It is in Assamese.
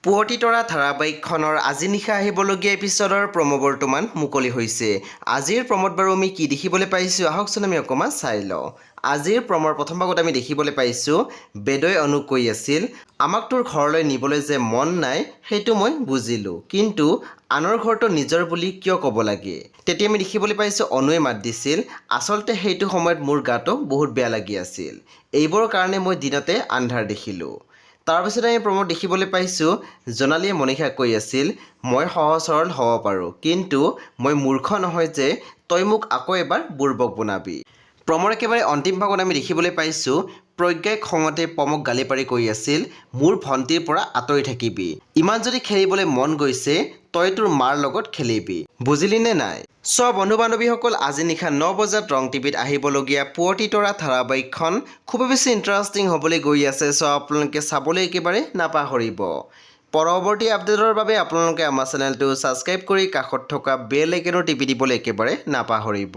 পুৱতি তৰা ধাৰাবাহিকখনৰ আজি নিশা আহিবলগীয়া এপিছডৰ প্ৰমো বৰ্তমান মুকলি হৈছে। আজিৰ প্ৰমোত বাৰু আমি কি দেখিবলৈ পাইছোঁ আহকচোন আমি অকণমান চাই লওঁ। আজিৰ প্ৰমৰ প্ৰথম ভাগত আমি দেখিবলৈ পাইছোঁ বেদই অনুক কৈ আছিল, আমাক তোৰ ঘৰলৈ নিবলৈ যে মন নাই সেইটো মই বুজিলোঁ, কিন্তু আনৰ ঘৰটো নিজৰ বুলি কিয় ক'ব লাগে। তেতিয়া আমি দেখিবলৈ পাইছোঁ অনুৱে মাত দিছিল, আচলতে সেইটো সময়ত মোৰ গাটো বহুত বেয়া লাগি আছিল, এইবোৰৰ কাৰণে মই দিনতে আন্ধাৰ দেখিলোঁ। তাৰপিছত আমি প্ৰমোদ দেখিবলৈ পাইছোঁ জোনালীয়ে মনীষাক কৈ আছিল, মই সহজ সৰল হ'ব পাৰোঁ, কিন্তু মই মূৰ্খ নহয় যে তই মোক আকৌ এবাৰ বুৰ্বক বনাবি। প্ৰমৰ একেবাৰে অন্তিম ভাগত আমি দেখিবলৈ পাইছোঁ প্ৰজ্ঞাই খঙতে প্ৰমক গালি পাৰি কৈ আছিল, মোৰ ভণ্টিৰ পৰা আঁতৰি থাকিবি, ইমান যদি খেলিবলৈ মন গৈছে তই তোৰ মাৰ লগত খেলিবি, বুজিলি নে নাই। বন্ধু বান্ধৱীসকল, আজি নিশা 9 বজাত ৰং টিভিত আহিবলগীয়া পুৱতি তৰা ধাৰাবাহিকখন খুবেই বেছি ইণ্টাৰেষ্টিং হ'বলৈ গৈ আছে। আপোনালোকে চাবলৈ একেবাৰে নাপাহৰিব। পৰৱৰ্তী আপডেটৰ বাবে আপোনালোকে আমাৰ চেনেলটো ছাবস্ক্ৰাইব কৰি কাষত থকা বেল আইকনৰ টিপি দিবলৈ একেবাৰে নাপাহৰিব।